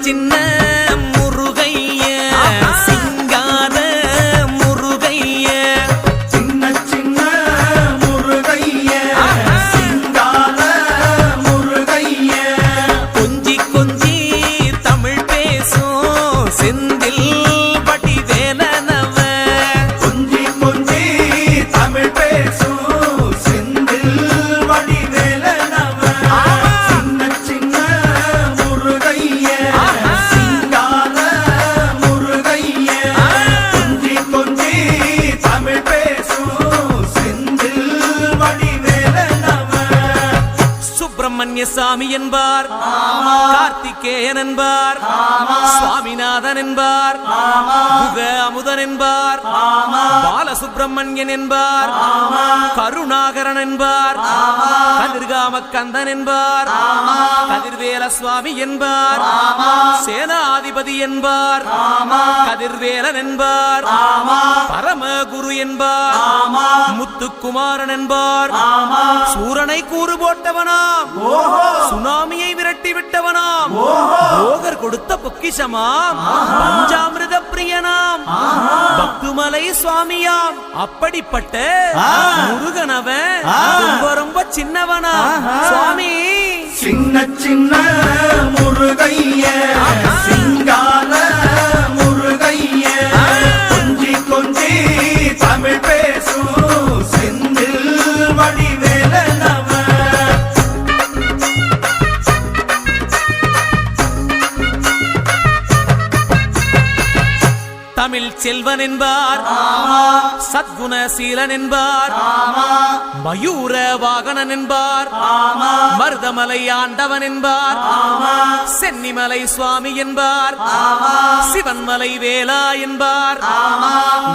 சின்ன முருகைய சிங்கார முருகைய சின்ன சின்ன முருகைய சிங்கார முருகைய கொஞ்சி கொஞ்சி தமிழ் பேசும் செந்தில் வடிவேலனவ கொஞ்சி கொஞ்சி தமிழ் பேசும் செந்தில் வடிவேலனவ சின்ன சின்ன முருகைய சிங்கார முருகைய கொஞ்சி கொஞ்சி தமிழ் பேசும் செந்தில் வடிவேலனவ சுப்பிரமணிய சாமி என்பார் கார்த்திகேயன் என்பார் சுவாமிநாதன் என்பார் குக அமுதன் என்பார் பாலசுப்பிரமணியன் என்பார் கருணாகரன் என்பார் கதிர்காம கந்தன் என்பார் கதிர்வேல சுவாமி என்பார் சேனாதிபதி என்பார் கதிர்வேலன் என்பார் பரமகுரு என்பார் முத்துக்குமாரன் என்பார் சூரனை கூறு போட்டவனாம் சுனாமியை விரட்டி விட்டவனாம் போகர் கொடுத்த பொக்கிஷமாம் பஞ்சாமிர்த பிரியனாம் பக்துமலை சுவாமியாம் அப்படிப்பட்ட முருகனவன் ரொம்ப ரொம்ப சின்னவனா சுவாமி சின்ன சின்ன முருகைய சிங்கார முருகைய கொஞ்சி கொஞ்சி தமிழ் பேசும் செந்தில் வடிவேலனவ தமிழ் செல்வன் என்பார் சத்குணசீலன் என்பார் மயூர வாகனன் என்பார் மருதமலை ஆண்டவன் என்பார் சென்னிமலை சுவாமி என்பார் சிவன்மலை வேலா என்பார்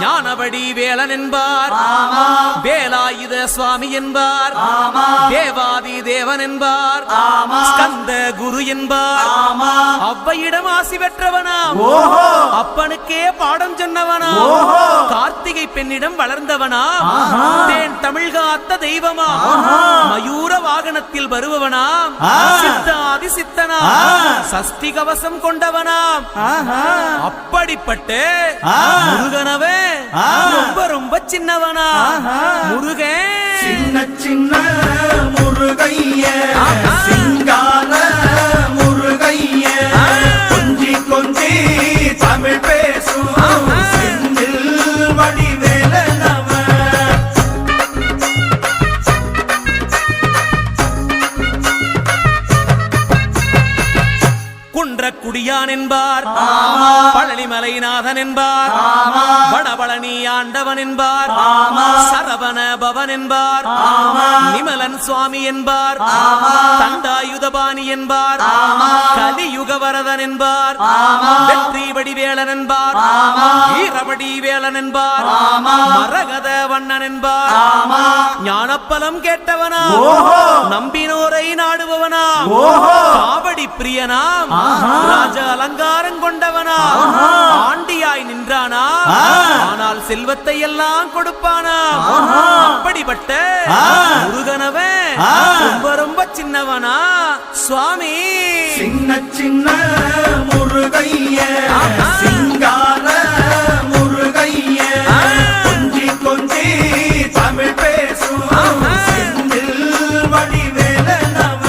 ஞானவடி வேலன் என்பார் வேலாயுத சுவாமி என்பார் தேவாதி தேவன் என்பார் ஸ்கந்த குரு என்பார் அவ்வையிடம் ஆசி பெற்றவனாம் அப்பனுக்கே பாடம் சொன்னவனா கார்த்திகை பெண்ணிடம் வளர்ந்தவனா தேன் தமிழ் காத்த தெய்வமா மயூர வாகனத்தில் வருபவனாம் சித்தாதி சித்தனா சஷ்டி கவசம் கொண்டவனாம் அப்படிப்பட்ட முருகனவே ரொம்ப ரொம்ப சின்னவனா முருகன் சின்ன சின்ன முருகைய சிங்கார முருகைய கொஞ்சி கொஞ்சி தமிழ் பேசும் செந்தில் வடிவேலனவ குன்றக்குடியான் என்பார் பழனிமலைநாதன் என்பார் வடபழனி ஆண்டவன் என்பார் சரவண பவன் என்பார் நிமலன் சுவாமி என்பார் தண்டாயுதபாணி என்பார் கலியுக வரதன் என்பார் வெற்றி வடிவேலன் என்பார் வீரவடி வேலன் என்பார் மரகத வண்ணன் என்பார் ஞானப்பலம் கேட்டவனா நம்பினோரை நாடுபவனா காவடி பிரியனாம் ராஜ அலங்காரம் கொண்டவனா ஆண்டியாய் நின்றானா ஆனால் செல்வத்தை எல்லாம் கொடுப்பானா அப்படிப்பட்ட முருகனவன் ரொம்ப ரொம்ப சின்னவனா சுவாமி சின்ன சின்ன முருகைய சிங்கார முருகைய கொஞ்சி கொஞ்சி தமிழ் பேசும் செந்தில் வடிவேலனவ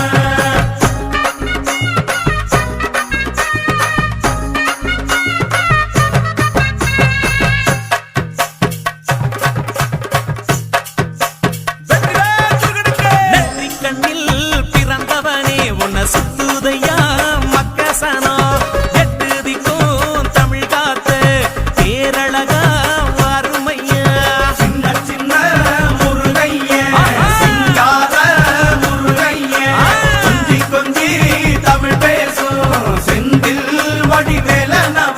நன்றி கண்ணில் பிறந்தவனே உன்னை சுத்துதையா மக்கசனா எட்டு திக்கும் தமிழ் காத்த பேரழகா வறுமையா சின்ன சின்ன முருகைய சிங்கார முருகைய கொஞ்சி கொஞ்சி தமிழ் பேசும் செந்தில் வடிவேலனவ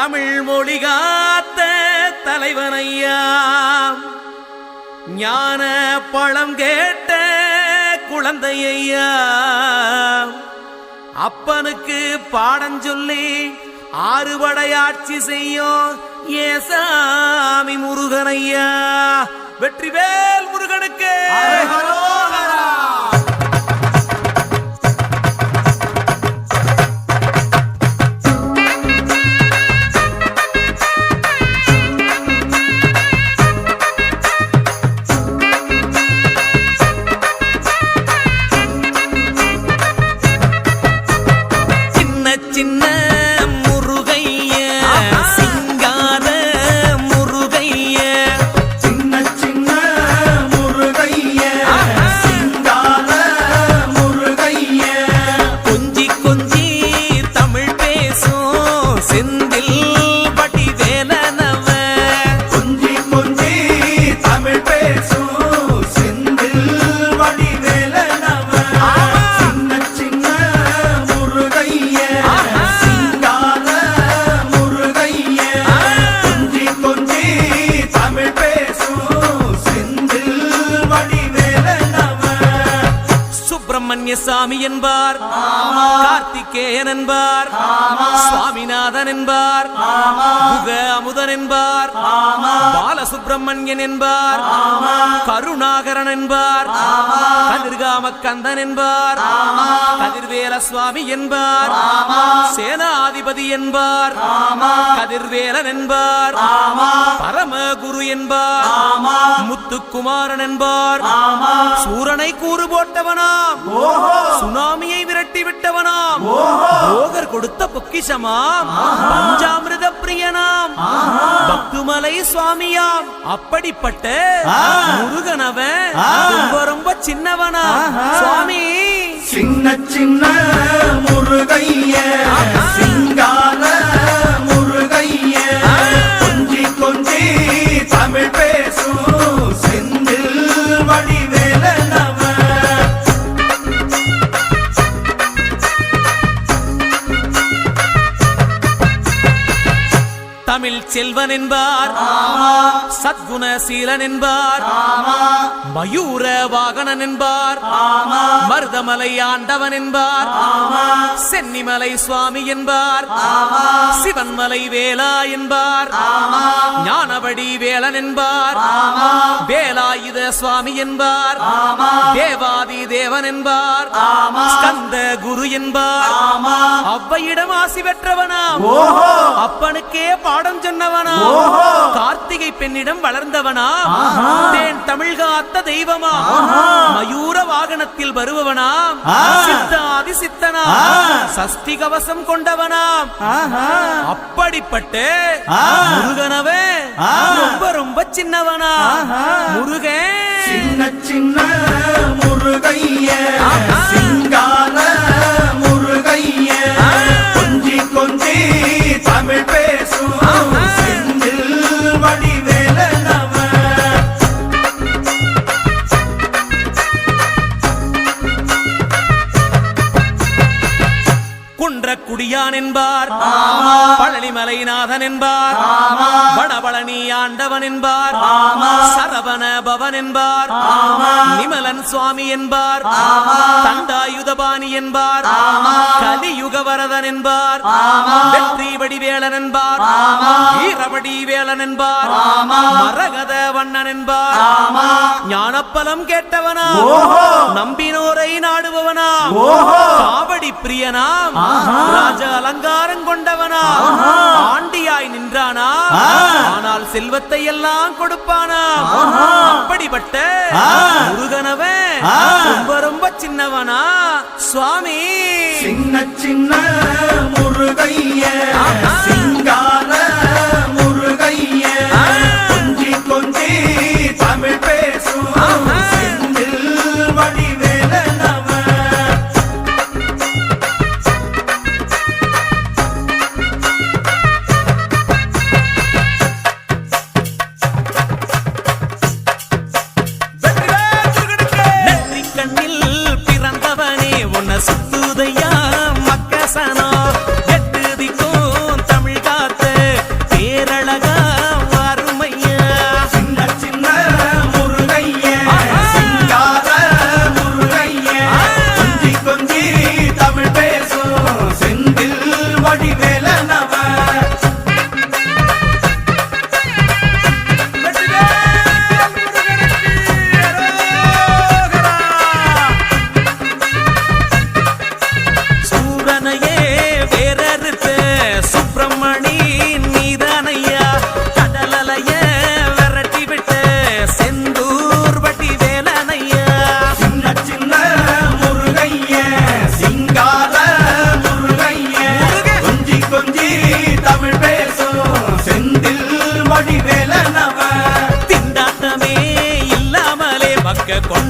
தமிழ் மொழி காத்த தலைவனையா, ஞான பழம் கேட்ட குழந்தையா, அப்பனுக்கு பாடம் சொல்லி ஆறுபடையாட்சி செய்யும் ஏசாமி முருகனையா. வெற்றிவேல் முருகனுக்கு. சின்ன முருகைய, சிங்கார முருகைய, சின்ன சின்ன முருகைய, சிங்கார முருகைய, கொஞ்சி கொஞ்சி தமிழ் பேசும் செந்தில் வடிவேலனவ, கொஞ்சி கொஞ்சி தமிழ் பேசும் செந்தில் வடிவேலனவ, சின்ன சின்ன முருகைய, சிங்கார முருகைய, கொஞ்சி கொஞ்சி தமிழ் பேசும் செந்தில் வடிவேலனவ. சுப்பிரமணிய சாமி என்பார், கார்த்திகேயன் என்பார், சுவாமிநாதன் என்பார், குக அமுதன் என்பார், பாலசுப்பிரமணியன் என்பார், கருணாகரன் என்பார், கதிர்காம கந்தன் என்பார், கதிர்வேல சுவாமி என்பார், சேனாதிபதி என்பார், கதிர்வேலன் என்பார், பரமகுரு என்பார், முத்துக்குமாரன் என்பார், சூரனை கூறு போட்டவனாம், சுனாமியை விரட்டி விட்டவனாம், போகர் கொடுத்த பொக்கிஷமாம், பஞ்சாமிர்த பிரியனாம், பக்துமலை சுவாமியாம். அப்படிப்பட்ட முருகனவன் ரொம்ப ரொம்ப சின்னவனா சுவாமி. சின்ன சின்ன முருகைய, சிங்கார முருகைய, கொஞ்சி கொஞ்சி தமிழ் பேசும் செந்தில் வடிவேலனவ. தமிழ் செல்வன் என்பார், சத்குணசீலன் என்பார், மயூர வாகனன் என்பார், மருதமலை ஆண்டவன் என்பார், சென்னிமலை சுவாமி என்பார், சிவன்மலை வேலா என்பார், ஞானவடி வேலன் என்பார், வேலாயுத சுவாமி என்பார், தேவாதி தேவன் என்பார், ஸ்கந்த குரு என்பார், அவ்வையிடம் ஆசி பெற்றவனாம், அப்பனுக்கே பாடம் சொன்னவனா, கார்த்திகை பெண்ணிடம் வளர்ந்தவனா, தேன் தமிழ் காத்த தெய்வமா, மயூர வாகனத்தில் வருபவனாம், சித்தாதி சித்தனா, சஷ்டி கவசம் கொண்டவனாம். அப்படிப்பட்ட முருகனவே ரொம்ப ரொம்ப சின்னவனா முருகன். சின்ன சின்ன முருகைய, சிங்கார முருகைய, கொஞ்சி கொஞ்சி தமிழ் பேசும் செந்தில் வடிவேலனவ. குன்றக்குடியான் என்பார், பழனிமலைநாதன் என்பார், வடபழனி ஆண்டவன் என்பார், சரவண பவன் என்பார், நிமலன் சுவாமி என்பார், தண்டாயுதபாணி என்பார், கலியுக வரதன் என்பார், வெற்றி வடிவேலன் என்பார், வீரவடி வேலன் என்பார், மரகத வண்ணன் என்பார், ஞானப்பலம் கேட்டவனா, நம்பினோரை நாடுபவனா, காவடி பிரியனாம், ராஜ அலங்காரம் கொண்டவனா, ஆண்டியாய் நின்றானா, ஆனால் செல்வத்தை எல்லாம் கொடுப்பானா. அப்படிப்பட்ட முருகனவன் ரொம்ப ரொம்ப சின்னவனா சுவாமி. சின்ன சின்ன முருகைய, சிங்கார முருகைய, கொஞ்சி கொஞ்சி தமிழ் பேசும் செந்தில் வடிவேலனவ. நெற்றிக்கண்ணில் பிறந்தவனே உன்னை சுத்துதையா மக்கச கொண்ட